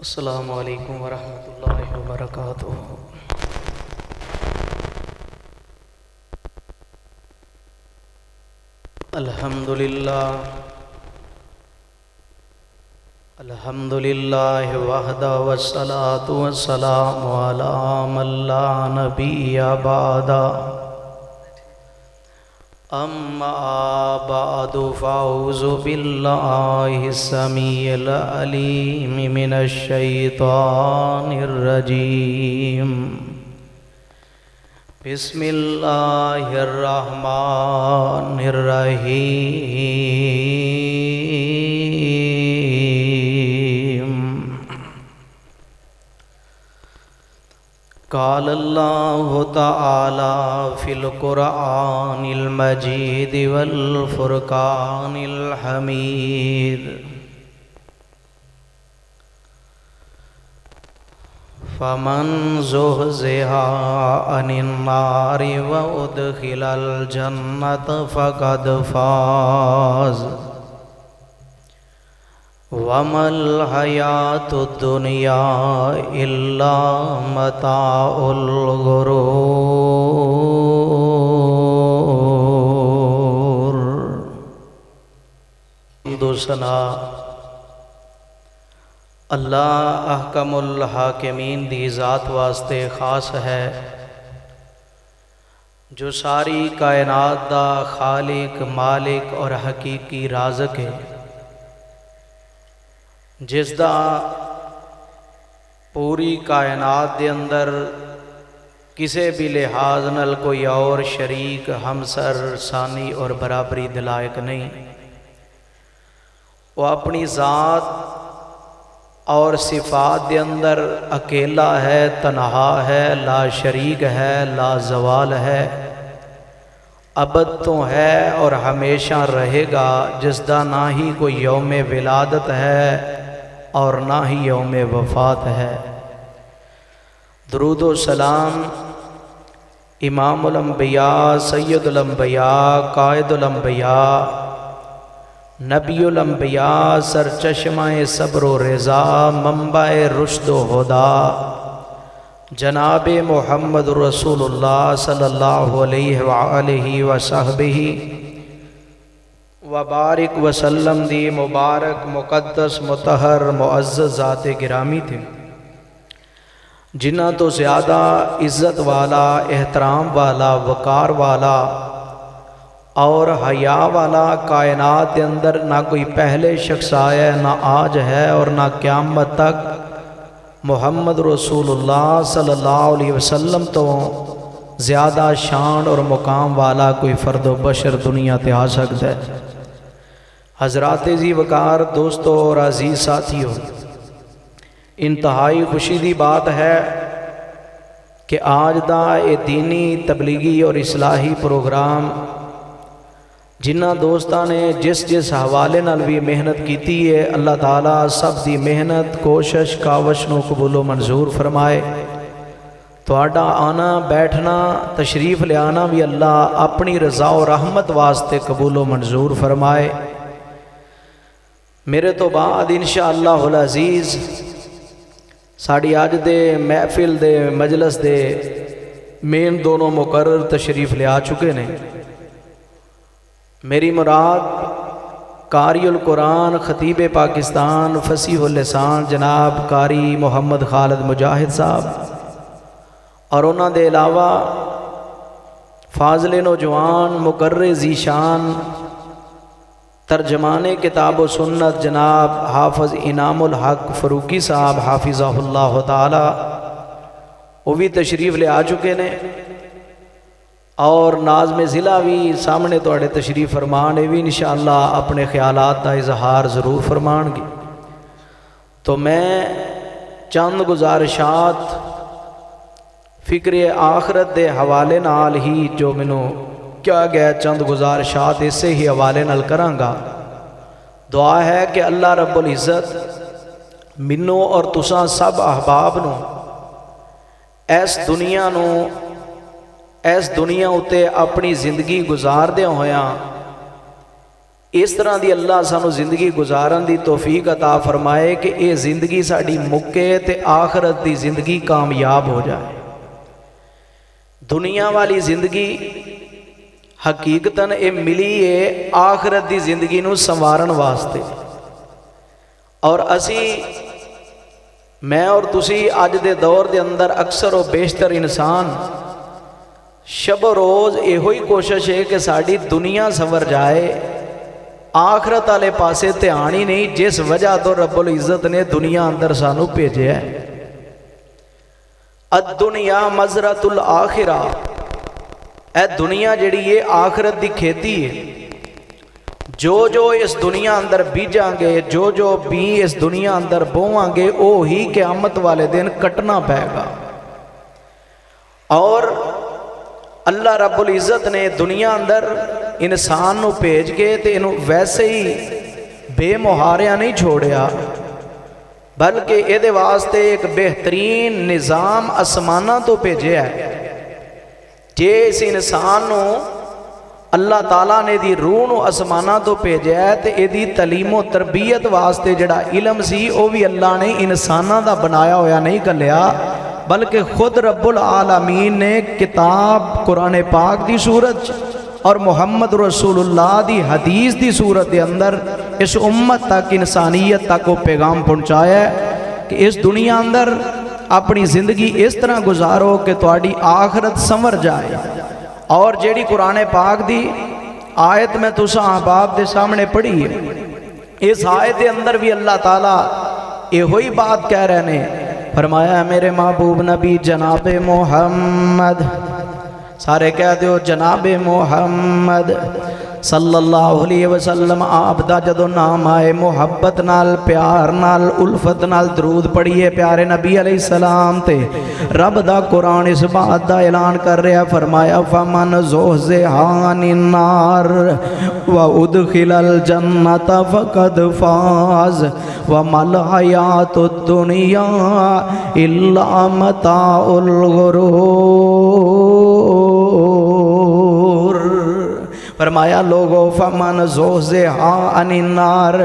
अस्सलामु अलैकुम वरहमतुल्लाहि वबरकातुहू। अल्हम्दुलिल्लाह अल्हम्दुलिल्लाहि वहदा वस्सलातु वस्सलामु अला मन ला नबिय्य बअदा। अम्मा बअदु फ़अऊज़ु बिल्लाहि समीइल अलीम मिनश शैतानिर रजीम। बिस्मिल्लाहिर रहमानिर रहीम। क़ाल अल्लाहु तआला फ़िल क़ुरआनिल मजीद वल फ़ुरक़ानिल हमीद। फ़मन ज़ुहज़िहा अनिन नारि व उदख़िलल जन्नत फ़क़द फ़ाज़ वमल हयातुद दुनिया इल्ला मताउल गुरूर। दुसना अल्लाह अहकमुल हाकिमीन दी ज़ात वास्ते ख़ास है, जो सारी कायनात दा खालिक मालिक और हकीकी राज़क है, जिसदा पूरी कायनात दे अंदर किसी भी लिहाज नाल कोई और शरीक हमसर सानी और बराबरी दे लायक नहीं। वो अपनी ज़ात और सिफ़ात दे अंदर अकेला है, तन्हा है, ला शरीक है, ला ज़वाल है, अबद तो है और हमेशा रहेगा, जिसदा ना ही कोई यौम विलादत है और ना ही यौम वफ़ात है। दुरूद व सलाम इमामुल अंबिया सय्यदुल अंबिया कायदुल अंबिया नबीउल अंबिया सरचश्माए सब्र व रिज़ा मंबाए रुश्द व हुदा जनाब मुहम्मद रसूलुल्लाह सल्लल्लाहु अलैहि व आलिहि व सहबिही वबारिक वसल्लम दी मुबारक मुक़द्दस मुतहर मुअज़्ज़ज़ ज़ात गिरामी थे, जिन्हां तो ज़्यादा इज़्ज़त वाला, एहतराम वाला, वक़ार वाला और हया वाला कायनात के अंदर ना कोई पहले शख्स आया, ना आज है और ना क़यामत तक मुहम्मद रसूलुल्लाह सल्लल्लाहु अलैहि वसल्लम तो ज़्यादा शान और मुकाम वाला कोई फ़र्द बशर दुनिया ते आ सकता है। हज़रात जी वक़ार दोस्तों और अजीज़ साथियों, इंतहाई खुशी की बात है कि आज दा ये दीनी तबलीगी और इस्लाही प्रोग्राम जिन्हां दोस्तां ने जिस जिस हवाले नाल भी मेहनत की है, अल्लाह ताला सब दी मेहनत कोशिश कावश नूं कबूलो मंजूर फरमाए। तुहाडा आना बैठना तशरीफ़ ले आना भी अल्लाह अपनी रज़ा और रहमत वास्ते कबूलो मंजूर फरमाए। मेरे तो बाद इंशाअल्लाहुल अज़ीज़ साड़ी अज दे महफिल दे मजलस दे मेन दोनों मुकर्रर तशरीफ़ ले आ चुके ने। मेरी मुराद कारियुल कुरान खतीब पाकिस्तान फसीहुल लिसान जनाब कारी मोहम्मद खालिद मुजाहिद साहब और उन्हां दे अलावा फाज़िल नौजवान मुकर्रे ज़ीशान तर्जमाने किताब व सुन्नत जनाब हाफ़िज़ इनामुल हक फ़रूकी साहब हाफ़िज़हुल्लाह ताला वो भी तशरीफ़ ले आ चुके ने और नाज़िम ज़िला भी सामने तुहाडे तशरीफ़ फरमान, ये भी इंशाअल्लाह अपने ख्यालात का इजहार ज़रूर फरमानगे। तो मैं चंद गुजारिशात फ़िक्र आखरत के हवाले नाल ही जो मैनू क्या गया चंद गुजारिशात इसे ही हवाले नाल करांगा। दुआ है कि अल्लाह रब्बुल इज़्ज़त मैनू और तुसां सब अहबाब नू इस दुनिया उत्ते अपनी जिंदगी गुजारदे होया इस तरह की अल्लाह सानू जिंदगी गुजारन की तौफीक अता फरमाए कि ये जिंदगी साड़ी मुक्के ते आखरत की जिंदगी कामयाब हो जाए। दुनिया वाली जिंदगी हकीकतन ये मिली है आखरत की जिंदगी नू संवारन वास्ते। और असी मैं और तुसी अज दे दौर के अंदर अक्सर और बेशतर इंसान शब रोज़ इहो ही कोशिश है कि साड़ी दुनिया संवर जाए, आखरत वाले पासे ध्यान ही नहीं, जिस वजह तो रब्बुल इज़्ज़त ने दुनिया अंदर सानू भेजा है। अद्दुनिया मज़रतुल आखिरा, ए दुनिया जिहड़ी है आखरत की खेती है। जो जो इस दुनिया अंदर बीजांगे, जो जो बी इस दुनिया अंदर बोवांगे, वो ही क़यामत वाले दिन कटना पैगा। और अल्लाह रब्बुल इज़्ज़त ने दुनिया अंदर इंसान नू भेज के ते इनू वैसे ही बेमुहारिया नहीं छोड़िया, बल्कि ये वास्ते एक बेहतरीन निज़ाम आसमाना तो भेजा है। जे इस इंसान नू अल्लाह ताला ने दी रूह नू आसमाना तो भेजा है तो यदी तलीमो तरबियत वास्ते जड़ा इलम सी वो भी अल्लाह ने इंसाना दा बनाया होया नहीं कलिया, बल्कि खुद रब्बुल आलमीन ने किताब कुरान पाक की सूरत और मुहम्मद रसूलुल्लाह दी हदीस की सूरत के अंदर इस उम्मत तक, इंसानियत तक वो पैगाम पहुँचाया है कि इस दुनिया अंदर अपनी ज़िंदगी इस तरह गुजारो कि तुहाडी आखरत संवर जाए। और जेड़ी कुरान पाक दी आयत में तुसां अहबाब के सामने पढ़ी है, इस आयत के अंदर भी अल्लाह ताला इहो ही बात कह रहे ने, फरमाया मेरे महबूब नबी जनाबे मोहम्मद, सारे कह दो जनाबे मोहम्मद सल्लल्लाहु अलैहि वसल्लम, आप दा जदों नाम आए मुहब्बत नाल, प्यार नाल, उल्फत नाल दरूद पढ़िए प्यारे नबी अलैहिस्सलाम ते। रब दा कुरान इस बात दा ऐलान कर रहा, फरमाया फमन ज़ुहज़िहा अनिन नार व उदखिलल जन्नत फ़क़द फ़ाज़ व मल हयातुद दुनिया इल्ला मताउल गुरूर। फरमाया लोगो फमन ज़ुहज़िहा अनिन नार,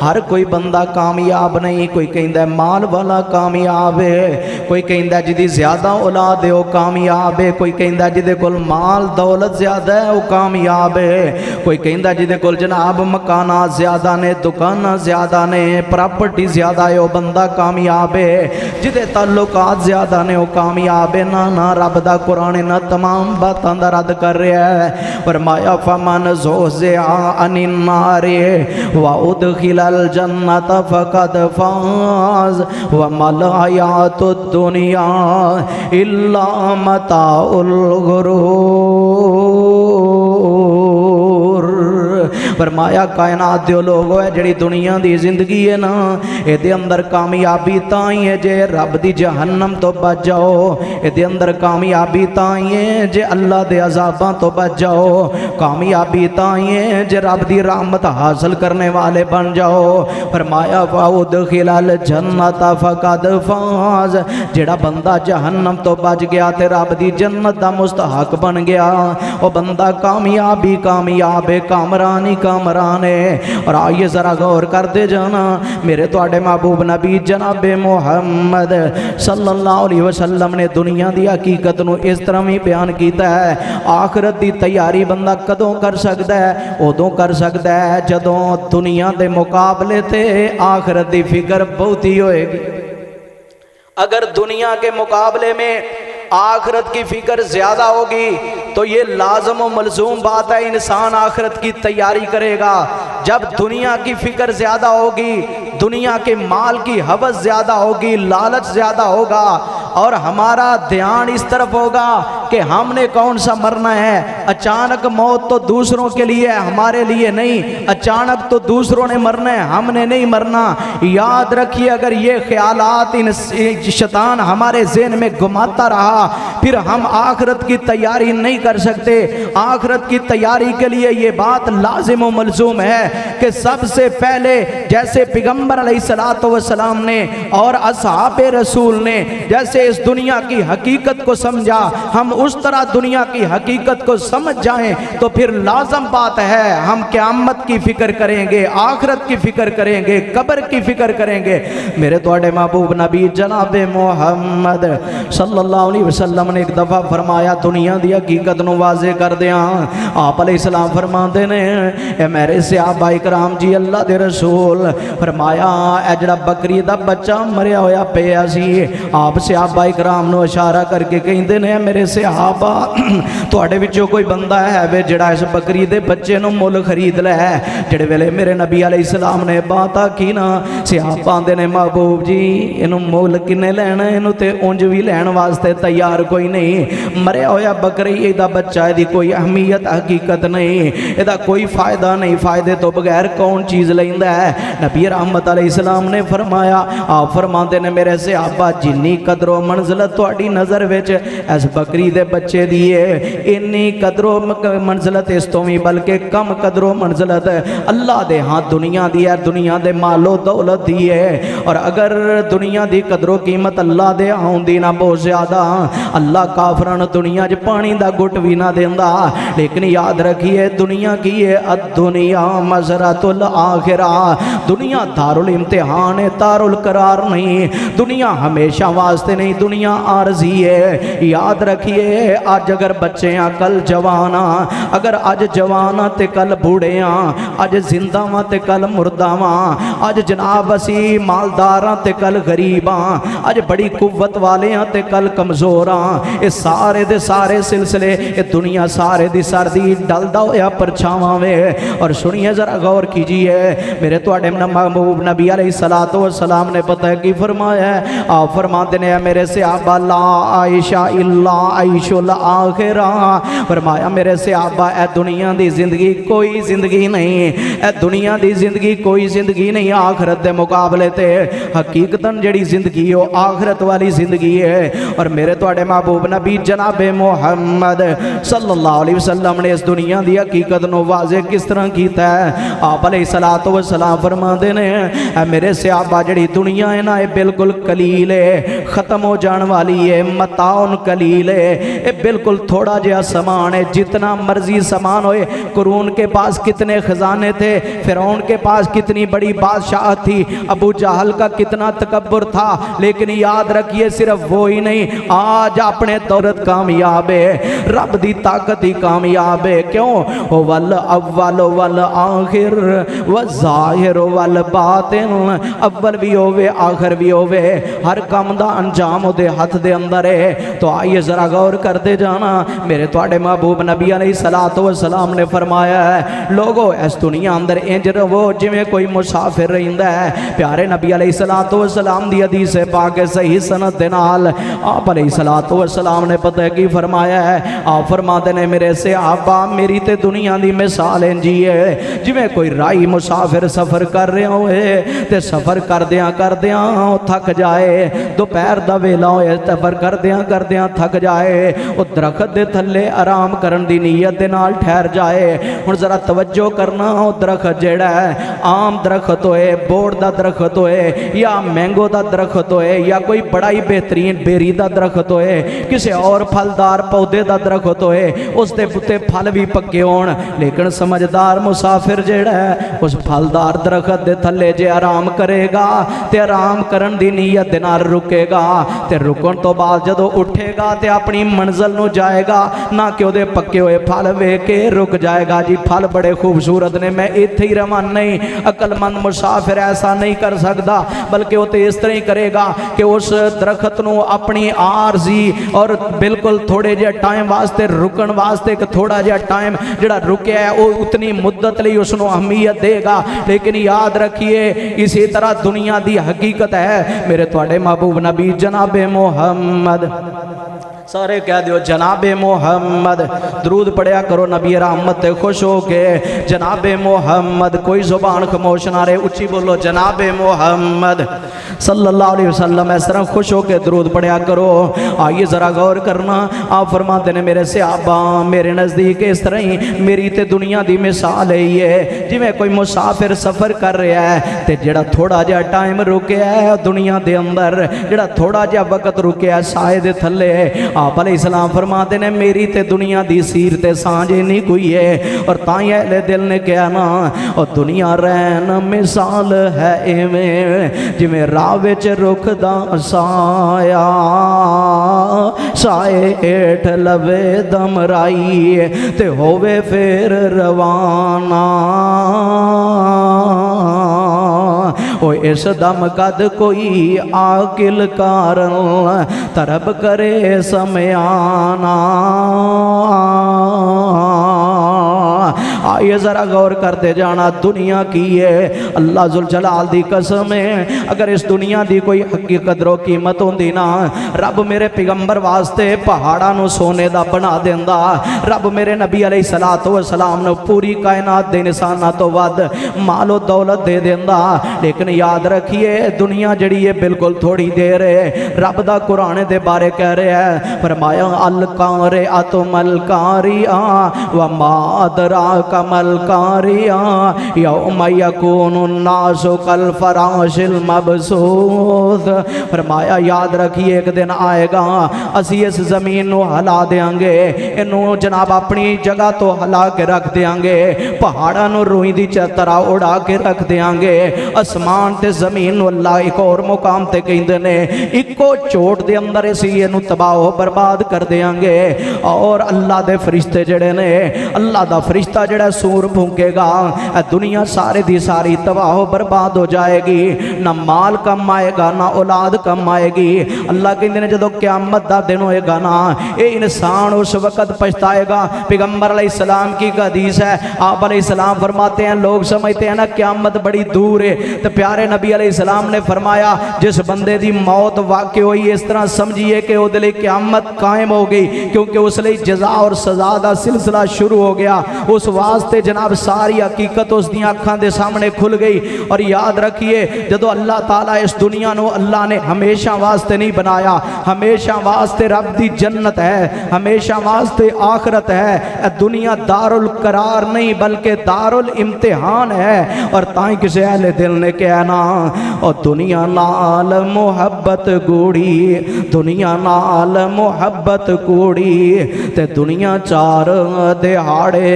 हर कोई बंदा कामयाब नहीं। कोई कहता है माल वाला कामयाब है, कोई कहता है जिदी ज़्यादा औलाद है वो कामयाब है, कोई कहता है जिदे कोल माल दौलत ज़्यादा है वो कामयाब है, कोई कहता है जिदे कोल जनाब मकाना ज़्यादा ने, दुकाना ज़्यादा ने, प्रॉपर्टी ज़्यादा है वो बंदा कामयाब है, जिदे ताल्लुकात ज़्यादा ने वो कामयाब है। ना ना, रब दा कुरान ना तमाम बातों का रद्द कर रहा है। फरमाया मन ज़ुहज़िहा अनिन नार व उदखिलल जन्नत फ़क़द फ़ाज़ व मल हयातुद दुनिया इल्ला मताउल गुरूर। फरमाया कायनात दे लोगो है जिहड़ी दुनिया की जिंदगी है ना, ये अंदर कामयाबी ताई है जे रब दी जहन्नम तो बच जाओ, ये अंदर कामयाबी ताई है जे अल्लाह दे अज़ाबां तो बच जाओ, कामयाबी ताई है जे रब दी रहमत हासिल करने वाले बन जाओ। फरमाया वउदखिलल जन्नत फ़क़द फ़ाज़, जेड़ा बंदा जहन्नम तो बच गया ते रब दी जन्नत दा मुस्तहक बन गया, वो बंदा कामयाब ही कामयाब है, कामरान ही कामरान है। और आइए ज़रा गौर करते जाना, मेरे तुहाडे महबूब नबी जनाबे मुहम्मद सल्लल्लाहु अलैहि वसल्लम ने दुनिया की हकीकत नूं इस तरह भी बयान किया है। आखिरत की तैयारी बंदा कदों कर सकता है? उदों कर सकता है जदों दुनिया के मुकाबले ते आखिरत की फिक्र बहुत ही होएगी। अगर दुनिया के मुकाबले में आखिरत की फिक्र ज्यादा होगी तो ये लाजम व मलजूम बात है, इंसान आखिरत की तैयारी करेगा। जब दुनिया की फिक्र ज्यादा होगी, दुनिया के माल की हवस ज्यादा होगी, लालच ज्यादा होगा और हमारा ध्यान इस तरफ होगा कि हमने कौन सा मरना है। अचानक मौत तो दूसरों के लिए है, हमारे लिए नहीं। अचानक तो दूसरों ने मरना है, हमने नहीं मरना। याद रखिए, अगर ये ख्यालात इन शैतान हमारे ज़हन में घुमाता रहा फिर हम आखिरत की तैयारी नहीं कर सकते। आखिरत की तैयारी के लिए ये बात लाजिम व मलजूम है कि सबसे पहले जैसे पैगंबर अलैहिस्सलातु वस्सलाम ने और असहाबे रसूल ने जैसे इस दुनिया की हकीकत को समझा, हम उस तरह दुनिया की हकीकत को समझ जाएं तो फिर लाजम बात है हम क़यामत की फिक्र करेंगे, आखिरत की फिक्र करेंगे, कब्र की फिक्र करेंगे। मेरे तुहाडे महबूब नबी जनाब मुहम्मद सल्लल्लाहु अलैहि वसल्लम ने एक दफ़ा फरमाया दुनिया की हकीकत नूं वाज़े कर दिया। आप अलैहिस्सलाम फरमाते ने ए मेरे सहाबा इकराम जी अल्लाह दे रसूल फरमाया ए जिहड़ा बकरी दा बच्चा मरिया होया पिया सी, आप सहाबा इकराम नूं इशारा करके कहंदे ने मेरे सहाबा तुहाडे विचों कोई बंदा है वे जिहड़ा इस बकरी दे बच्चे नूं मुल खरीद लै। जिहड़े वेले मेरे नबी अलैहिस्सलाम ने बात आखी ना सहाबा आंदे ने महबूब जी इनू मुल किन्ने लैना, इनू ते उंज भी लैण वास्ते तैयार कोई नहीं। मरिया होया बकरी इहदा बच्चा इहदी कोई अहमियत हकीकत नहीं, इहदा कोई फायदा नहीं, फायदे तो बगैर कौन चीज़ लैंदा है। नबी रहमत अलैहिस्सलाम ने फरमाया आप फरमाते ने मेरे सहाबा जिन्नी कदरों मंजिलत तुहाडी नज़र विच इस बकरी दे बच्चे दी है इन्नी कदरों मंजिलत इस तो भी बल्कि कम कदरों मंजिलत अल्लाह दे हाँ दुनिया दी है, दुनिया दे मालो दौलत दी है। और अगर दुनिया दी कदरों कीमत अल्लाह दे आउंदी ना बहुत ज़्यादा अल्लाह काफरां नूं दुनिया च पानी दा गुट भी ना देंदा। लेकिन याद रखिए दुनिया की है अद्दुनिया मज़रतुल आखिरा, दुनिया दारुल इम्तिहान है, दारुल करार नहीं। दुनिया हमेशा वास्ते नहीं, दुनिया आरजी है। याद रखिए अज अगर बच्चे हैं कल जवान हाँ, अगर अज जवान हाँ तो कल बूढ़े हाँ, अज जिंदा वा तो कल मुर्दा वा, अज जनाब असी मालदार हाँ तो कल गरीब हाँ, अज बड़ी कुव्वत वाले हाँ तो कल कमजोर हाँ। ये सारे दे सारे सिलसिले ये दुनिया सारे दी सर्दी डलदा होया परछावां वे। और सुनिए जरा गौर कीजिए मेरे तुहाडे महबूब नबी अलैहिस्सलातु वस्सलाम ने पता है कि फरमाया है आप फरमाते ने मेरे सहाबा ला आयशा इल्ला आयशुल आखिरा, फरमाया मेरे सहाबा ए दुनिया दी जिंदगी कोई जिंदगी नहीं, ए दुनिया दी जिंदगी कोई जिंदगी नहीं आखिरत दे मुकाबले ते हकीकतन जड़ी जिंदगी हो आखिरत वाली जिंदगी है। और मेरे तुहाडे महबूब नबी जनाब मुहम्मद सल्लल्लाहु अलैहि वसल्लम ने इस दुनिया दी हकीकत नूं वाज़े किस तरह कीता है। आप अलैहिस्सलातु वस्सलाम फरमाते ने मेरे सहाबा जड़ी दुनिया है ना ये बिल्कुल कलील है, खत्म हो जाने वाली है, मताउन कलील है, ये बिल्कुल थोड़ा जिहा समान है, जितना मर्जी समान होए। कुरून के पास कितने खजाने थे, फिरौन के पास कितनी बड़ी बादशाह थी, अबू जहल का कितना तकब्बुर था, लेकिन याद रखिए सिर्फ वो ही नहीं आज अपने दौलत कामयाब है, रब दी ताकत ही कामयाब है। क्यों वल अव्वल वल आखिर व ज़ाहिर वल बातिन, अव्वल भी होवे आखिर भी होवे, हर काम दा अंजाम उहदे हथ दे अंदर है। तो आइए जरा गौर करते जाना मेरे तुहाडे महबूब नबी अलैहिस्सलातु वस्सलाम ने फरमाया है लोगो इस दुनिया अंदर इंज रवो जिवें कोई मुसाफिर रहिंदा है। प्यारे नबी अलैहिस्सलातु वस्सलाम दी हदीस है पाक सही सनद दे नाल आप अलैहिस्सलातु वस्सलाम ने पता है कि फरमाया है आप फरमाते ने मेरे सहाबा मेरी ते दुनिया दी मिसाल इंजी है जिवें कोई राही मुसाफिर सफर कर रहा होए ते सफर करदियां थक जाए, दोपहर दा वेला होए सफर करदियां थक जाए, वो दरखत दे थल्ले आराम करन दी नीयत दे नाल ठहर जाए। हुण जरा तवज्जो करना वो दरखत जेड़ा है आम दरखत होए, बोड़ दा दरखत होए या मैंगो दा दरखत होए या कोई बड़ा ही बेहतरीन बेरी दा दरखत होए, किसी और फलदार पौधे दा दरखत होए, उस दे उत्ते फल भी पक्के होण, लेकिन समझदार मुसाफिर जेड़ा है उस फलदार दरखत दे थल्ले जे आराम करेगा ते आराम करन दी नीयत दे नाल रुकेगा ते रुकण तो बाद जदों उठेगा ते अपनी मंजिल नूं जाएगा ना कि उहदे पक्के हुए फल वेख के रुक जाएगा। जी फल बड़े खूबसूरत ने मैं इत्थे ही रवां, नहीं अकलमंद मुसाफिर ऐसा नहीं कर सकता, बल्कि वो तो इस तरह ही करेगा कि उस दरखत नूं अपनी आरजी और बिल्कुल थोड़े जे टाइम वास्ते रुकण वास्ते एक थोड़ा जिहा टाइम जिहड़ा रुकिया है वो उतनी मुद्दत लई उसनूं अहमियत देगा। लेकिन याद रखिए इसी तरह दुनिया दी हकीकत है मेरे तुहाडे महबूब नबी जनाबे मुहम्मद सारे कह दियो जनाबे मोहम्मद, दरूद पढ़िया करो नबी रहमत ते खुश हो के जनाबे मोहम्मद, कोई जुबान खामोश ना रहे, उच्ची बोलो जनाबे मोहम्मद सल्लल्लाहु अलैहि वसल्लम, इस तरह खुश हो के दरूद पढ़िया करो। आइए ज़रा गौर करना आप फरमाते ने मेरे सहाबा मेरे नज़दीक इस तरह ही मेरी ते दुनिया दी मिसाल है ये जिवें कोई मुसाफिर सफ़र कर रहा है ते जिहड़ा थोड़ा जिहा टाइम रुकिया है दुनिया दे अंदर, जिहड़ा थोड़ा जिहा वक्त रुकिया साए दे थल्ले आप अलैहिस्सलाम फरमाते ने मेरी ते दुनिया दी सीर ते सांझ नहीं कोई है। और ताई अहले दिल ने कहा ना और दुनिया रैन मिसाल है इवें जिवें राह विच रुख दा साया, साए हेठ लवे दम राई ते होवे फिर रवाना। ओ इस दम कद कोई आकिल कारण तरब करे समयाना। आइए जरा गौर करते जाना दुनिया की है। अल्लाह जुल जलाल दी कसम है अगर इस दुनिया दी कोई हकी कदरों कीमत होंदी ना रब मेरे पैगंबर वास्ते पहाड़ा नू सोने दा बना देंदा। रब मेरे नबी अलैहिस्सलातु वस्सलाम नू पूरी कायनात दे इंसानां तो वध मालो दौलत दे देंदा। लेकिन याद रखिए दुनिया जड़ी है बिल्कुल थोड़ी देर है। रब दा कुरान दे बारे कह रहा है फरमाया अल कारे अतमल कारिया व मादरा कमल कारिया यौम यकूनुन नासु कल फराशिल मबसूस। फरमाया याद रखिए एक दिन आएगा असी इस जमीन नू हिला देंगे, इनू जनाब अपनी जगह तो हिला के रख देंगे, पहाड़ा नू रूई दी तरह उड़ा के रख देंगे। आसमान ते जमीन नू अल्लाह एक और मुकाम ते कहंदे ने इको चोट दे अंदर असी इनू तबाह बर्बाद कर देंगे। और अल्लाह दे फरिश्ते जड़े ने अल्लाह दा फरिश्ता जड़ा सूर फूकेगा दुनिया सारे दी सारी तबाह बर्बाद हो जाएगी। ना माल कम आएगा ना औलाद कम आएगी। अल्लाह कहते हैं जदों क़यामत दा दिन होएगा ना ये इंसान उस वक्त पछताएगा। पैगंबर अलैहिस्सलाम की हदीस है आप अलैहिस्सलाम फरमाते हैं लोग समझते हैं ना क़यामत बड़ी दूर है तो प्यारे नबी अलैहिस्सलाम ने फरमाया जिस बंदे दी मौत वाक़ई हुई इस तरह समझिए कि उहदे लई क़यामत कायम हो गई क्योंकि उस लई जज़ा और सज़ा दा सिलसिला शुरू हो गया। उस वास्ते जनाब सारी हकीकत उस दी अखां दे सामने खुल गई। और याद रखिए जदों अल्लाह ताला इस दुनिया नू अल्लाह ने हमेशा वास्ते नहीं बनाया, हमेशा वास्ते रब दी जन्नत है, हमेशा वास्ते आखरत है। दुनिया दारुल करार नहीं बल्कि दारुल इम्तिहान है। और ताई किसी अहले दिल ने कहा ना और दुनिया नाल मुहब्बत गूड़ी, दुनिया नाल मुहब्बत गूड़ी ते दुनिया चार दिहाड़े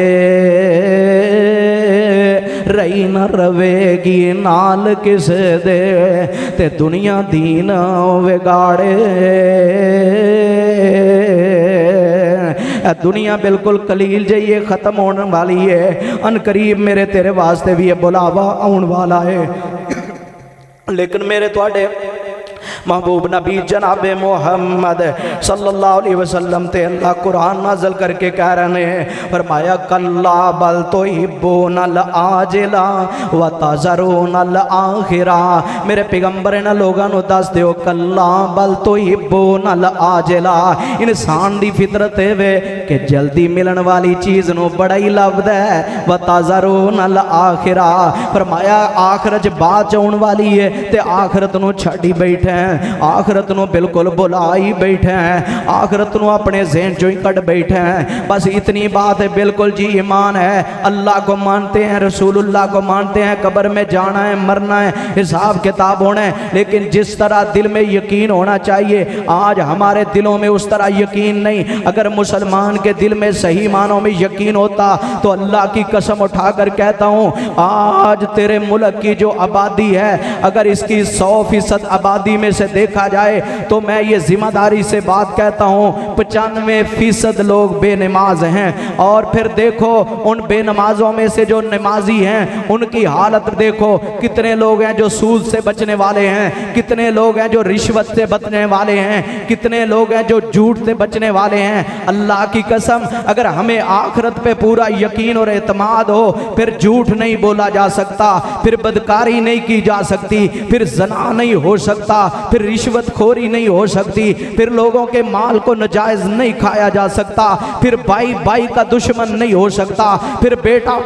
रही न रवेगी नाल किस दे ते दुनिया दीन विगाड़े। दुनिया बिल्कुल कलील जाइए ख़त्म होने वाली है। अन करीब मेरे तेरे वास्ते भी ये बुलावा आने वाला है। लेकिन मेरे थोड़े महबूब नबी जनाब मोहम्मद सल्लल्लाहु अलैहि वसल्लम ते अल्लाह कुरान नाज़िल करके कह रहे हैं फरमाया कल्ला बल तो हिब्बूनल आजिला व तज़रूनल आखिरा। मेरे पैगंबर ने लोगों को दस दियो कल्ला बल तो हिब्बूनल आजिला। इंसान दी फितरत है कि जल्दी मिलने वाली चीज़ नू बड़ा ही लभदा है। व तज़रूनल आखिरा फरमाया आखिरत बात आने वाली है ते आखिरत नू छड्डी बैठे हैं, आखिरत नू बिल्कुल बुला ही बैठे हैं, आखिरत नू अपने ज़हन चो ही कट बैठे हैं। बस इतनी बात है बिल्कुल जी ईमान है, अल्लाह को मानते हैं, रसूलुल्लाह को मानते हैं, कब्र में जाना है मरना है हिसाब किताब होना है। लेकिन जिस तरह दिल में यकीन होना चाहिए आज हमारे दिलों में उस तरह यकीन नहीं। अगर मुसलमान के दिल में सही मानों में यकीन होता तो अल्लाह की कसम उठाकर कहता हूँ आज तेरे मुल्क की जो आबादी है अगर इसकी 100% आबादी में से देखा जाए तो मैं ये जिम्मेदारी से बात कहता हूँ 95% लोग बेनमाज हैं। और फिर देखो उन बेनमाजों में से जो नमाजी हैं उनकी हालत देखो, कितने लोग हैं जो सूद से बचने वाले हैं, कितने लोग हैं जो रिश्वत से बचने वाले हैं, कितने लोग हैं जो झूठ से बचने वाले हैं। अल्लाह की कसम अगर हमें आखिरत पे पूरा यकीन और एतमाद हो फिर झूठ नहीं बोला जा सकता, फिर बदकारी नहीं की जा सकती, फिर जना नहीं हो सकता, फिर रिश्वतखोरी नहीं हो सकती, फिर लोगों के माल को नाजायज नहीं खाया जा सकता, फिर भाई भाई का दुश्मन नहीं हो सकता, फिर बेटा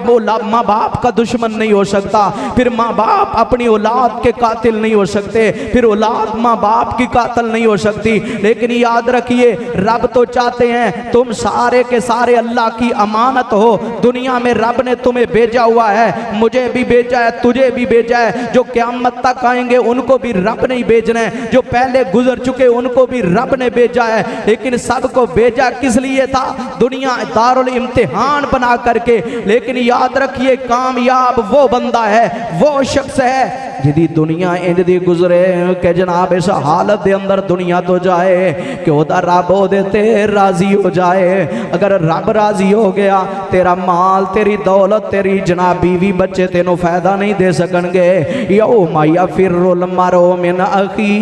माँ बाप का दुश्मन नहीं हो सकता, फिर माँ बाप अपनी औलाद के कातिल नहीं हो सकते, फिर औलाद माँ बाप की कातिल नहीं हो सकती। लेकिन याद रखिए रब तो चाहते हैं तुम सारे के सारे अल्लाह की अमानत हो। दुनिया में रब ने तुम्हें भेजा हुआ है, मुझे भी भेजा है, तुझे भी भेजा है, जो क़यामत तक आएंगे उनको भी रब नहीं भेजना ने जो पहले गुजर चुके उनको भी रब ने भेजा है, लेकिन सबको भेजा किस लिए था? दुनिया दारुल इम्तिहान बना करके। लेकिन याद रखिए कामयाब वो बंदा है, वो शख्स है जिदी दुनिया इंज दी गुजरे के जनाब इस हालत दे अंदर दुनिया तो जाए कि ओदा रब ओदे ते राजी हो जाए। अगर रब राजी हो गया तेरा माल तेरी दौलत तेरी जनाब बीवी बच्चे तेनों फायदा नहीं दे सकणगे। यौम यफिरुल मरउ मिन अखी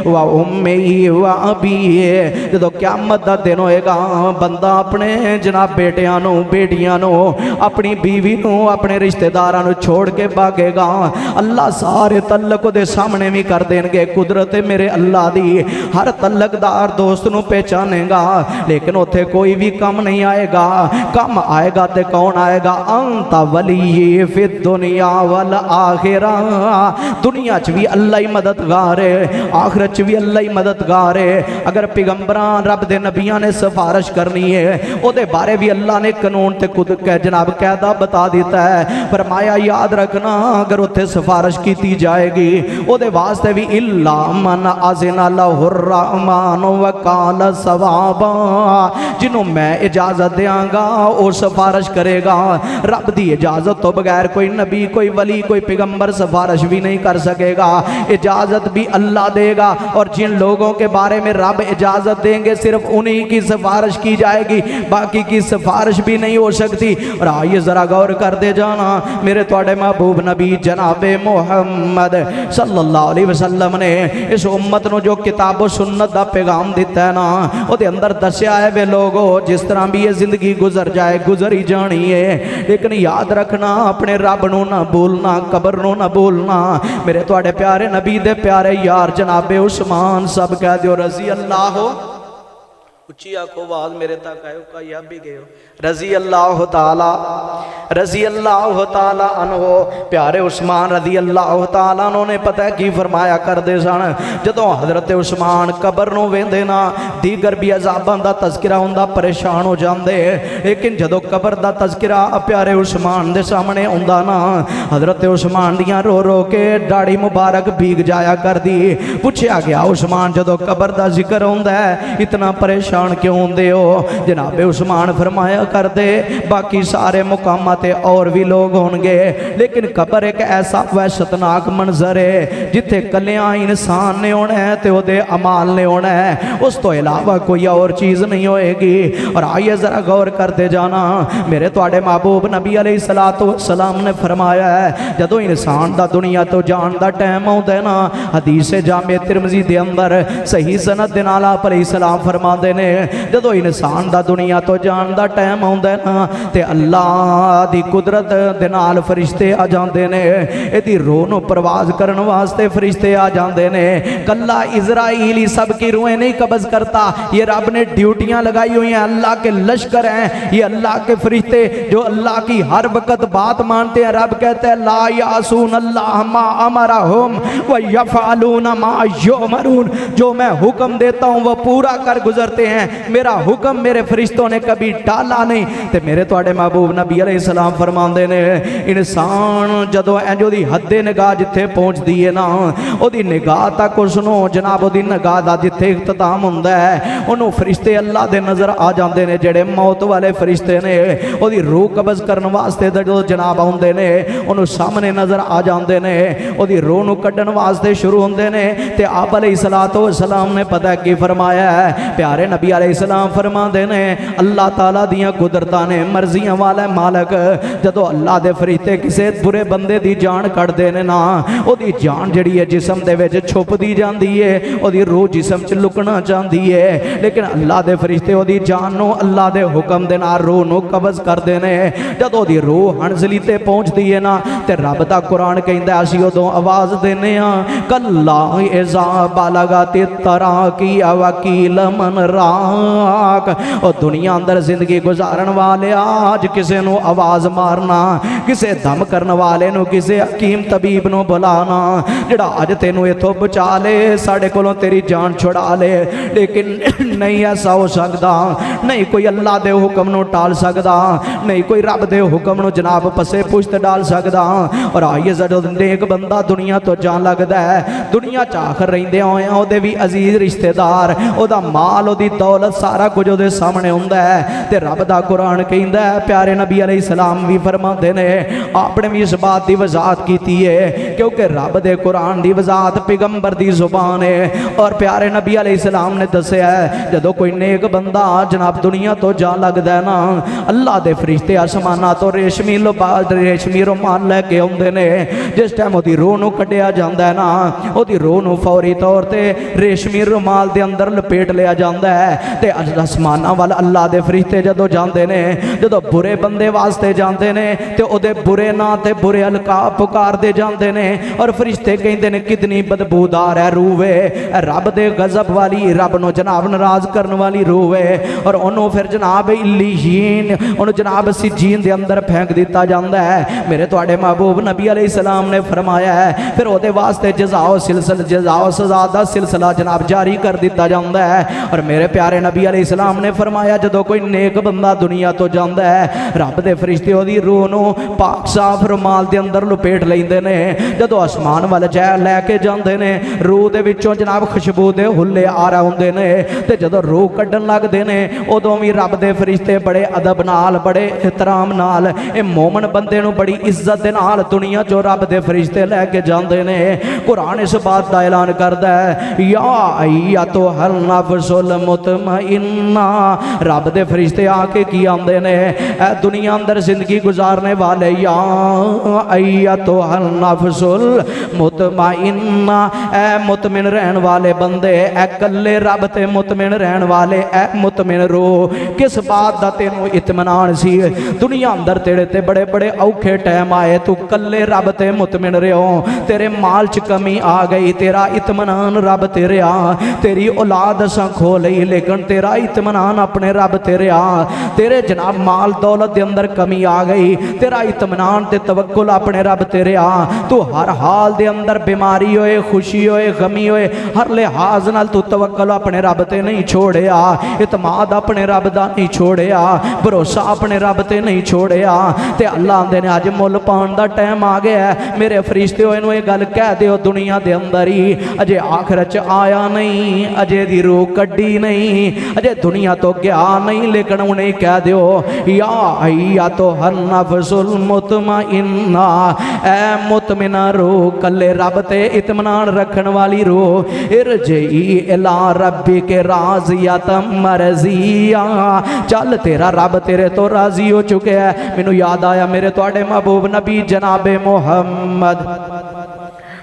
व उम्मी व अबी, जदों क़यामत दा दिन होएगा बंदा अपने जनाब बेटियां नूं बेटियां नूं अपनी बीवी नूं अपने रिश्तेदारां नूं छोड़ के भागेगा। अल्लाह सारे तलक दे सामने भी कर देंगे। कुदरत मेरे अल्लाह दी हर तलकदार दोस्त नूं पहचानेगा, लेकिन उत्थे कोई भी कम नहीं आएगा। कम आएगा ते कौन आएगा? अंत वली फिद दुनिया वल आखिरा, दुनिया च भी अल्लाह ही मददगार है, आखिरत च भी अल्लाह ही मददगार है। अगर पैगंबरां रब दे नबियां ने सिफारिश करनी है ओदे बारे भी अल्लाह ने कानून ते खुद जनाब कायदा बता दिता है। फरमाया याद रखना अगर उत्थे सिफारिश की जाएगी ओदे वास्ते भी इल्ला मन अज़िना लहुर रहमान व काल सवाबा, जिन्हों मैं इजाजत देंगा वो सिफारिश करेगा। रब दी इजाजत तो बगैर कोई नबी कोई वली कोई पैगंबर सिफारिश भी नहीं कर सकेगा। इजाजत भी अल्लाह देगा, और जिन लोगों के बारे में रब इजाजत देंगे सिर्फ उन्हीं की सिफारिश की जाएगी, बाकी की सिफारिश भी नहीं हो सकती। और आइए जरा गौर कर दे जाना, मेरे तुहाडे महबूब नबी जनाबे मुहम्मद सल्लल्लाहु अलैहि वसल्लम ने इस उम्मत नूं जो किताब सुन्नत दा पैगाम दिता है ना, उहदे अंदर दस्या है वे लोगो जिस तरह भी ये जिंदगी गुजर जाए गुजर ही जानी है, लेकिन याद रखना अपने रब नूं ना भूलना, कब्र नूं ना भूलना। मेरे तुहाडे प्यारे नबी दे प्यारे यार जनाबे उस्मान सब कह दियो रज़ी अल्लाह, उच्ची आखो आवाज मेरे तक आयो कई आप भी गए हो, रजी अल्लाह ताला अन्हो। प्यारे उस्मान रजी अल्लाह ताला ने पता है की फरमाया करते सन, जदों हजरत उस्मान कबर नूं वेंदे ना दीगर भी अजाबां दा तज़किरा हुंदा परेशान हो जाते, लेकिन जदों कबर दा तज़किरा प्यारे उस्मान दे सामने आउंदा ना हजरत उस्मान दियां रो रो के दाढ़ी मुबारक भीग जाया करदी। पूछया गया उस्मान जदों कबर दा जिक्र हुंदा है इतना परेशान क्यों होंदे हो? जनाबे उस्मान फरमाया करते बाकी सारे मुकामां ते और भी लोग होंगे, लेकिन कबर एक ऐसा वहशतनाक मंजर है जिथे कलियां इंसान ने होना है ते ओदे अमाल ने होना है, उस तो इलावा कोई और चीज़ नहीं होएगी। और आइए जरा गौर करते जाना, मेरे तुहाडे महबूब नबी अलैहिस्सलातु वस्सलाम ने फरमाया है जदों इंसान दा दुनिया तो जान दा टाइम आउंदा है ना, हदीस जामे तिरमिज़ी दे अंदर सही सनद दे नाल आप अलैहिस्सलाम फरमांदे ने जदों इंसान दा दुनिया तो जान दा टाइम आउंदा ना ते अल्लाह दी कुदरत दे नाल फरिश्ते आ जांदे ने, इहदी रूह नूं परवाज़ करन वास्ते फरिश्ते आ जांदे ने। कल्ला इज़राइल ही सबकी रूहें नहीं कब्ज़ करता, ये रब ने ड्यूटियां लगाई हुई हैं, अल्लाह के लश्कर हैं ये, अल्लाह के फरिश्ते जो अल्लाह की हर वक्त बात मानते हैं। रब कहते हैं ला यासून अल्लाह मा अमरहुम व यफअलून मा युमरून, जो मैं हुक्म देता हूँ वो पूरा कर गुजरते हैं, मेरा हुक्म मेरे फरिश्तों ने कभी टाला नहीं। ते मेरे तुहाडे महबूब नबी अलैहिस्सलाम फरमांदे ने इंसान जदों इंज ओदी हद्दे निगाह जिथे पहुंचदी है ना ओदी निगाह तक उसनों जनाब ओदी निगाह दा जिथे इख्तिताम हुंदा है उन्होंने फरिश्ते अल्लाह दे नज़र आ जाते हैं, जेड़े मौत वाले फरिश्ते ने ओदी रूह कब्ज़ करने वास्ते जो जनाब आउंदे ने उन्होंने सामने नज़र आ जाते हैं, ओदी रूह नूं कड्ढण वास्ते शुरू हुंदे ने। ते आप अलैहिस्सलातु वस्सलाम ने पता की फरमाया है, प्यारे नबी अलैहिस्सलाम फरमाते ने अल्लाह ताला दियां कुदरतां ने मर्जियां वाला मालक जदों अल्लाह दे फरिश्ते किसी बुरे बंदे दी जान कढ़दे ने ना ओदी जान जिहड़ी है जिस्म दे विच छुपदी जांदी है, ओदी रूह जिस्म च लुकना चाहती है, लेकिन अल्लाह दे फरिश्ते ओदी जान नूं अल्लाह दे हुक्म दे नाल रूह नूं कब्ज़ करदे ने। जदों ओदी रूह हंजली ते पहुंचदी है ना ते रब दा कुरान कहंदा असीं उदों आवाज़ देने आ कल्ला इज़ा बलगत तराकी वकील मन रा हलाक। और दुनिया अंदर जिंदगी गुजारन वाले अज किसी नू आवाज़ मारना, किसी दम करने वाले नू, किसी हकीम तबीब नू बुलाना जिहड़ा अज तेनू इथों बचा ले, साडे कोलों तेरी जान छुड़ा ले, लेकिन नहीं ऐसा हो सकता। नहीं कोई अल्लाह दे हुक्म नू टाल सकदा, नहीं कोई रब दे हुक्म नू जनाब पसे पुश्त डाल सकदा। और आइए जदों नेक बंदा दुनिया तो जान लगदा है, दुनिया च आखिर रहिंदे होए ओहदे भी अजीज रिश्तेदार, ओहदा माल, ओहदी दौलत, सारा कुछ ओहदे सामने हुंदा है। ते रब दा कुरान कहंदा है, प्यारे नबी अलैहि सलाम भी फरमाते ने, आपने भी इस बात की वजाहत की है, क्योंकि रब दे कुरान की वजाहत पैगंबर दी जुबान है। और प्यारे नबी अलैहि सलाम ने दस्या है, जदों कोई नेक बंदा जनाब दुनिया तो जा लगदा है ना, अल्लाह दे फरिश्ते आसमाना तो रेशमी लिबास, रेशमी रुमाल लैके आउंदे ने। जिस टाइम ओहदी रूह नूं कड्ढिया जांदा है ना, ओहदी रूह नूं फौरी तौर ते रेशमी रुमाल दे अंदर लपेट लिया जांदा है। ते आसमाना वाल अल्लाह दे फरिश्ते जदों जांदे ने, जदों बुरे बंदे वास्ते जांदे ने ते ओहदे बुरे नां ते बुरे अलकाब पुकारदे जांदे ने। और फरिश्ते कहंदे ने कितनी बदबूदार है रूह वे, रब दे गजब वाली, रब नूं जनाब नाराज करने वाली रूह है। और उन्होंने फिर जनाब इल्लीहीन, उन्होंने जनाब सिज्जीन दे अंदर फेंक दिता जाता है। मेरे तुहाडे महबूब नबी अलैहि सलाम ने फरमाया है, फिर ओहदे वास्ते जज़ाओ सिलसिला, जज़ाओ सज़ा दा सिलसिला जनाब जारी कर दिता जाता है। और मेरे प्यारे नबी अलैहि सलाम ने फरमाया, जदों कोई नेक बंदा दुनिया तो जाता है, रब दे फरिश्ते ओहदी रूह नूं पाक साफ रुमाल दे अंदर लपेट लैंदे ने। जदों आसमान वाल जै लैके जांदे ने, रूह दे विचों जनाब खुशबू दे हुल्ले आ रहे हुंदे ने। ते जदों रूह कड्ढन लगदे ने, उदों भी रब दे फरिश्ते बड़े अदब नाल, बड़े एहतराम नाल, ए मोमन बंदे नूं बड़ी इज्जत दे नाल दुनिया चों रब दे फरिश्ते लैके जांदे ने। कुरान इस बात दा ऐलान करदा है, या अय्यतुहल नफ्सुल मुतमइन्ना, रब दे फरिश्ते आके की आंदे ने, ए दुनिया अंदर जिंदगी गुजारने वाले, या अय्यतुहल नफ्सुल मुतमइन्ना, ए मुतमिन रहन वाले बंदे, ए कल्ले रब ते मुतमिन रहन वाले, ए मुतमिन रो। किस बात दा तेनू इत्मीनान सी? दुनिया अंदर तेरे ते बड़े बड़े औखे टाइम आए, तू कल्ले रब ते मुतमिन रहो, तेरे माल च कमी आ गई, तेरा इत्मीनान रब ते रहा, तेरी औलाद असां खो लई, लेकिन तेरा इत्मीनान अपने रब ते रहा। तेरे जनाब माल दौलत दे अंदर कमी आ गई, तेरा इत्मीनान ते तवक्कुल अपने रब ते रहा। तू हर हाल दे अंदर बीमारी होए, खुशी होए, गमी होए, हर लिहाज नाल तू तवक्कुल अपने रब ते नहीं छोड़िया, इतमाद अपने रब दा नहीं छोड़िया, भरोसा अपने रब ते नहीं छोड़िया। ते अल्लाह आंदे ने अज मुल पाउण दा टाइम आ गया है। मेरे फरिश्ते इनू ये गल कह दिओ, दुनिया दे अंदर ही अजे आखिरत च आया नहीं, अजे दी रूह कड्डी नहीं, अजे दुनिया तो गया नहीं, लेकिन उन्हें कह दिओ, या अय्यतुहन नफ्सुल मुतमइन्ना, ए मुतमिना रूह, कल्ले रब ते इत्मीनान रखन वाली रूह, इरजी इला रब्बिके राज़ियतम मरज़िया, चल तेरा रब तेरे तो राजी हो चुके है। मैनू याद आया मेरे तुहाडे महबूब नबी जनाबे मुहम्मद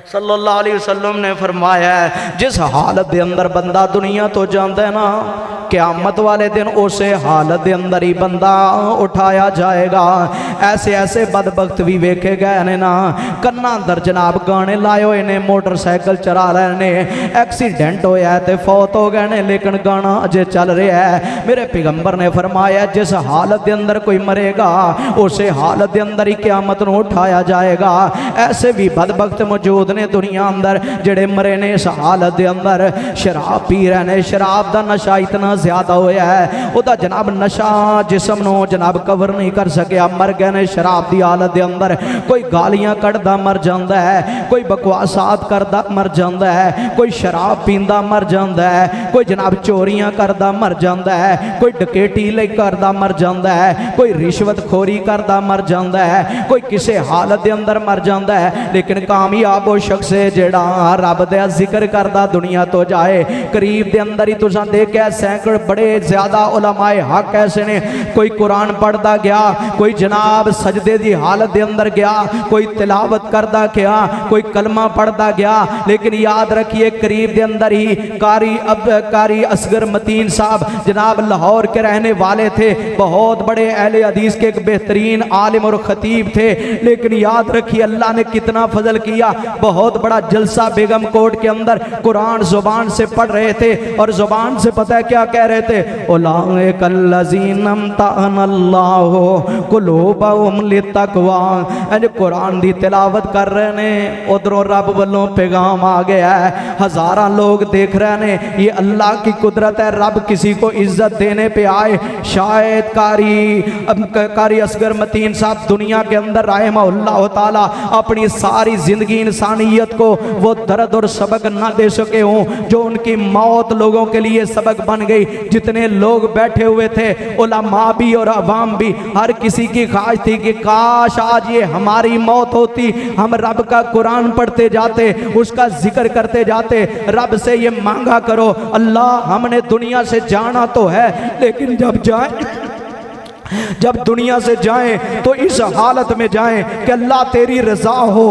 सल्लल्लाहु अलैहि वसल्लम ने फरमाया है, जिस हालत दे अंदर बंदा दुनिया तो जाता है ना, क़यामत वाले दिन उस हालत दे अंदर ही बंदा उठाया जाएगा। ऐसे ऐसे बदबख्त भी वेखे गए ने ना, कन्ना अंदर जनाब गाने लाए हुए ने, मोटरसाइकिल चला रहे ने, एक्सीडेंट होया है ते फौत हो गए ने, लेकिन गाना अजे चल रहा है। मेरे पैगंबर ने फरमाया, जिस हालत के अंदर कोई मरेगा, उस हालत के अंदर ही क़यामत नूं उठाया जाएगा। ऐसे भी बदबख्त मौजूद ने दुनिया अंदर, जेड़े मरे ने इस हालत के अंदर शराब पी रहे ने, शराब का नशा इतना ज्यादा होया है, वह जनाब नशा जिसम नूं जनाब कवर नहीं कर सकिया, मर गए ने शराब की हालत के अंदर। कोई गालियां कढ़दा मर जाता है, कोई बकवासात करदा मर जाता है, कोई शराब पींदा मर जाता है, कोई जनाब चोरियां करदा मर जाता है, कोई डकैती लई करदा मर जाता है, कोई रिश्वतखोरी करदा मर जाता है, कोई किसी हालत के अंदर मर जाता है। लेकिन कामयाब वो शख्स है जेड़ा रब दा जिक्र करदा दुनिया तो जाए। करीब के अंदर ही तुसां देखिया सैकड़ बड़े ज्यादा उलमाए हक ऐसे ने, कोई कुरान पढ़ता गया, कोई जनाब सजदे की हालत के अंदर गया, कोई तिलावत करता गया, कोई कलमा पढ़ता गया। लेकिन याद रखिए करीब के अंदर ही कारी असगर मतीन साहब जनाब लाहौर के रहने वाले थे, बहुत बड़े अहले हदीस के एक बेहतरीन आलिम और खतीब थे। लेकिन याद रखिए अल्लाह ने कितना फजल किया, बहुत बहुत बड़ा जलसा बेगम कोट के अंदर कुरान जुबान से पढ़ रहे थे और जुबान से पता है क्या कह रहे थे, कुरान दी तिलावत कर रहे ने, उधरों रब वालों पैगाम आ गया है। हजारां लोग देख रहे ने, ये अल्लाह की कुदरत है, रब किसी को इज्जत देने पे आए। शायद कारी असगर मतीन साहब दुनिया के अंदर रहमहुल्लाह ताला अपनी सारी जिंदगी इंसानियत को वो दर्द और सबक ना दे सके हों, जो उनकी मौत लोगों के लिए सबक बन गई। जितने लोग बैठे हुए थे, उलमा भी और अवाम भी, हर किसी की ख्वाहिश थी कि काश आज ये हमारी मौत होती, हम रब का कुरान पढ़ते जाते, उसका जिक्र करते जाते, रब से ये मांगा करो अल्लाह हमने दुनिया से जाना तो है, लेकिन जब दुनिया से जाएं तो इस हालत में जाएं कि अल्लाह तेरी रजा हो,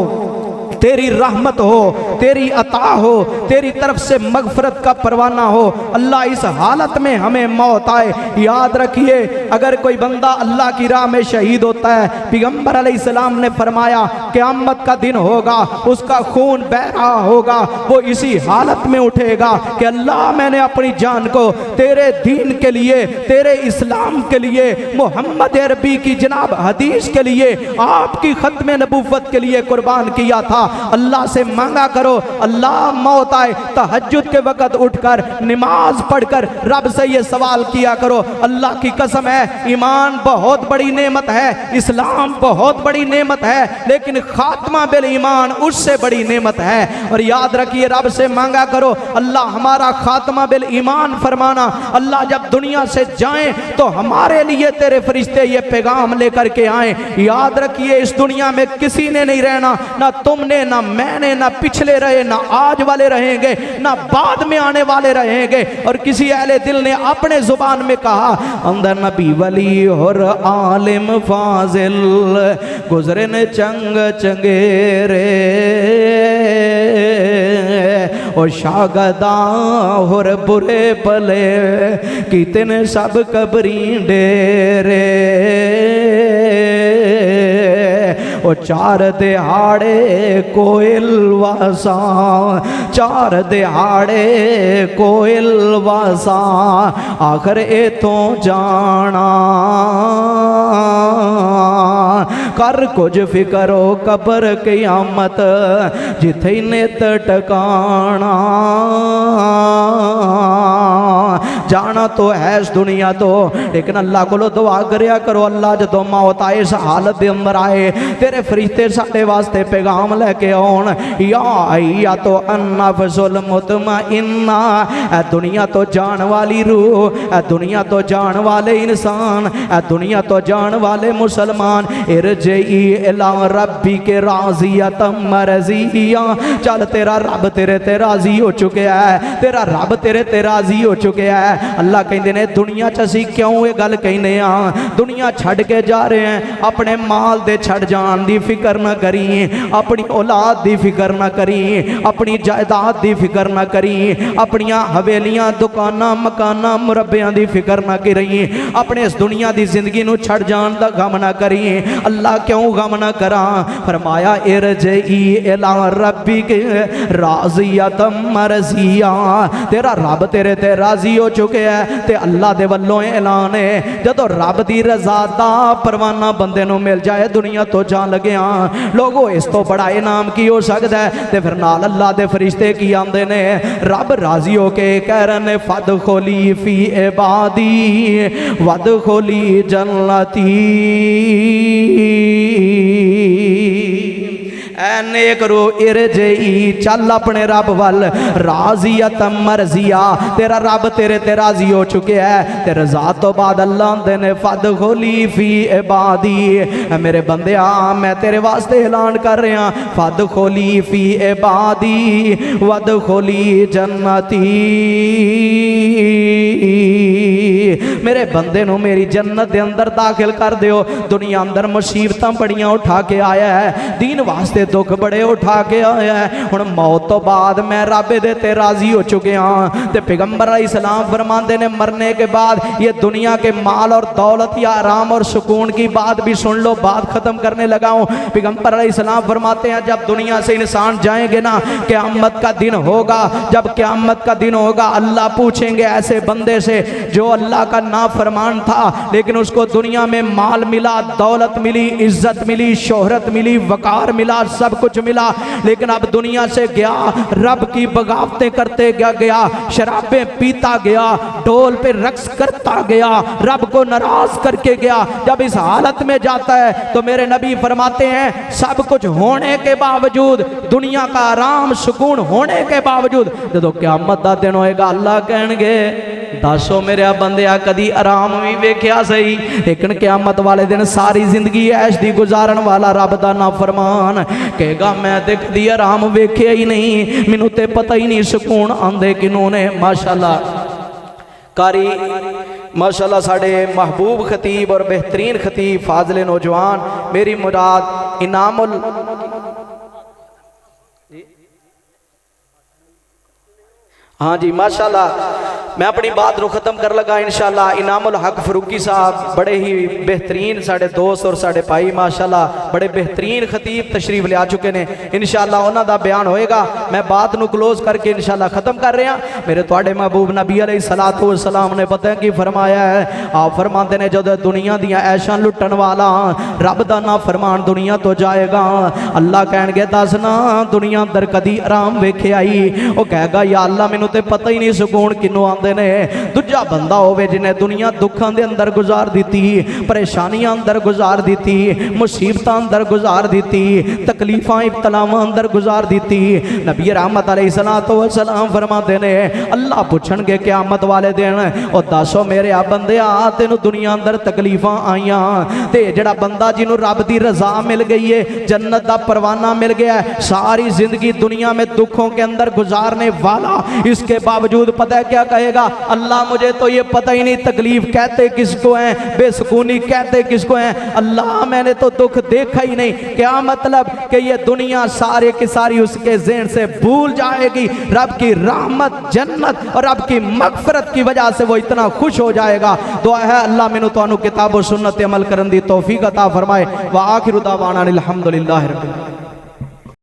तेरी रहमत हो, तेरी अता हो, तेरी तरफ से मगफरत का परवाना हो। अल्लाह इस हालत में हमें मौत आए। याद रखिए, अगर कोई बंदा अल्लाह की राह में शहीद होता है, पैगंबर अलैहिस्सलाम ने फरमाया क़यामत का दिन होगा, उसका खून बह रहा होगा, वो इसी हालत में उठेगा कि अल्लाह मैंने अपनी जान को तेरे दीन के लिए, तेरे इस्लाम के लिए, मोहम्मद अरबी की जनाब हदीस के लिए, आपकी खत्म नबूवत के लिए कुर्बान किया था। अल्लाह से मांगा करो, अल्लाह मौत आए तहज्जुद के वक़्त उठकर नमाज पढ़कर रब से ये सवाल किया करो। अल्लाह की कसम है, ईमान बहुत बड़ी नेमत है, इस्लाम बहुत बड़ी नेमत है, लेकिन खात्मा बिल ईमान उससे बड़ी नेमत है। और याद रखिए, रब से मांगा करो अल्लाह हमारा खात्मा बिल ईमान फरमाना। अल्लाह जब दुनिया से जाएं तो हमारे लिए तेरे फरिश्ते ये पैगाम लेकर के आए। याद रखिए, इस दुनिया में किसी ने नहीं रहना, ना तुमने, ना मैंने, ना पिछले रहे, ना आज वाले रहेंगे, ना बाद में आने वाले रहेंगे। और किसी अहले दिल ने अपने जुबान में कहा, अंदर नबी वली और आलिम फाजिल गुजरे ने चंग चंगेरे, और शागदा और बुरे भले कीते ने सब कबरी डेरे, ओ चार दिहाड़े कोयल वासा, चार दिहाड़े कोयल वासा, आखिर इथों जाना, कर कुछ फिकरो कबर क़यामत जिथे नित टकाना। जाना तो है इस दुनिया तो, लेकिन अल्लाह को दुआ करया करो, अल्लाह जो मौत आए इस हालत के अंदर आए, तेरे फरिश्ते साडे वास्ते पैगाम लेके आउण, या तो अन्नफुल मुतमइन्ना, ए दुनिया तो जान वाली रूह, ए दुनिया तो जान वाले इंसान, ए दुनिया तो जान वाले मुसलमान, इरजई इला रब्बी के राज़ियतम मरज़िया, चल तेरा रब तेरे ते राज़ी हो चुके है, तेरा रब तेरे ते राज़ी हो चुके है। अल्लाह कहते ने दुनिया च असीं क्यों ये गल कहने आ, दुनिया छड़ के जा रहे हैं, अपने माल दे छड़ जान दी फिक्र ना करी, अपनी औलाद दी फिक्र ना करी, अपनी जायदाद दी फिक्र ना करी, अपनियां हवेलियां दुकानां मकानां मुरब्बियां दी फिक्र ना करी, अपने इस दुनिया दी जिंदगी नूं छड़ जान दा गम ना करी। अल्लाह क्यों गम ना करा? फरमाया इरजई इला रब्बी के राज़ियतम मरज़िया, तेरा रब तेरे ते राजी हो चुके है। ते अल्लाह दे वल्लों ऐलान है, जदों रब दी रज़ा दा परवाना बंदे नूं मिल जाए दुनिया तो जान लगे लोगो, इस तो बड़ा इनाम की हो सकता है? ते फिर नाल अल्लाह दे फरिश्ते की आंदे ने, रब राजी हो के कह रहे ने, फद खोली फी इबादी वद खोली जन्नती, नेक रो इरजई, चल अपने रब वल, राज़ियत मरज़िया, तेरा रब तेरे ते राजी हो चुके है। ते रज़ा तो बाद अल्लाह आंदे ने, फद खोली फी इबादी, मेरे बंदे मैं तेरे वास्ते ऐलान कर रहा, फद खोली फी इबादी वद खोली जन्नती, मेरे मेरे बंदे नू मेरी जन्नत दे अंदर दाखिल कर दियो। दुनिया अंदर मुसीबतां बड़ियां उठा के आया है, दीन वास्ते दुख बड़े उठा के आया है। हुण मौत तो बाद मैं रब दे ते राजी हो चुके हाँ। ते पैगंबर अलैहिस्सलाम फरमाते ने मरने के बाद ये दुनिया के माल और दौलत या आराम और सुकून की बात भी सुन लो, बात खत्म करने लगा हूँ। पैगंबर अलैहिस्सलाम फरमाते हैं जब दुनिया से इंसान जाएंगे ना, क़यामत का दिन होगा, जब क़यामत का दिन होगा अल्लाह पूछेंगे ऐसे बंदे से जो अल्लाह का नाफरमान था लेकिन उसको दुनिया में माल मिला, दौलत मिली, इज्जत मिली, शोहरत मिली, वकार मिला, सब कुछ मिला, लेकिन अब दुनिया से गया, रब की बगावतें करते गया, शराबें पीता गया, ढोल पे रक्स करता गया, रब को नाराज करके गया। जब इस हालत में जाता है तो मेरे नबी फरमाते हैं सब कुछ होने के बावजूद, दुनिया का आराम सुकून होने के बावजूद जो क़यामत दा दिन होएगा अल्लाह कहेंगे दसो मेरे बंदे कदी आराम भी वेख्या सही, लेकिन क़यामत वाले दिन सारी जिंदगी ऐश दी गुजारन वाला रब दा नाफरमान कहेगा मैं ते कदी आराम वेख्या ही नहीं, मैनू ते पता ही नहीं सुकून आंदे किनू ने। माशाअल्लाह कारी माशाअल्लाह साढ़े महबूब खतीब और बेहतरीन खतीब फाजिल नौजवान मेरी मुराद इनामुल हाँ जी माशाअल्लाह मैं अपनी बात को ख़त्म कर लगा इंशाअल्लाह। इनामुल हक फरूकी साहब बड़े ही बेहतरीन साढ़े दोस्त और साढ़े भाई माशाअल्लाह बड़े बेहतरीन खतीब तशरीफ ले आ चुके ने। इंशाअल्लाह उन्हां दा बयान होएगा, मैं बात नू क्लोज करके इंशाअल्लाह ख़त्म कर रहा। मेरे तुहाडे महबूब नबी अलैहिस्सलातु वस्सलाम ने पता है कि फरमाया है, आप फरमाते ने जदों दुनिया दियां ऐशां लुटन वाला रब दा ना फरमान दुनिया तो जाएगा, अल्लाह कहणगे दस ना दुनिया अंदर कदी आराम वेख्या आई? वो कहेगा या अल्लाह मैनू ते पता ही नहीं सुकून किनू आंदे ने। दूजा बंदा होवे जिन्हें दुनिया दुखों के अंदर गुजार दी, परेशानियां अंदर गुजार दी, मुसीबत अंदर गुजार दी, तकलीफां इब्तलावां अंदर गुजार दी। नबी रहमत अलैहिस्सलातु वस्सलाम फरमाते ने अल्लाह पूछणगे क़यामत वाले दिन ओ दसो मेरे आ बंदे आ तेनू दुनिया अंदर तकलीफां आईयां ते जेड़ा बंदा जिन्हों रब दी रजा मिल गई है, जन्नत दा परवाना मिल गया, सारी जिंदगी दुनिया में दुखों के अंदर गुजारने वाला, इसके बावजूद पता है क्या कहेगा? अल्लाह मुझे तो ये पता ही नहीं तकलीफ कहते किसको है, बेसुकूनी कहते किसको है, अल्लाह मैंने तो दुख देखा ही नहीं। क्या मतलब कि ये दुनिया सारे की सारी उसके ज़हन से भूल जाएगी, रब की रहमत जन्नत और रब की मगफरत की वजह से वो इतना खुश हो जाएगा। दुआ है अल्लाह मैनू तुहानू किताब और सुन्नत अमल करन दी तौफीक अता फरमाए। व आखिरु दावाना अनिल हम्दुलिल्लाहि रब्बिल आलमीन।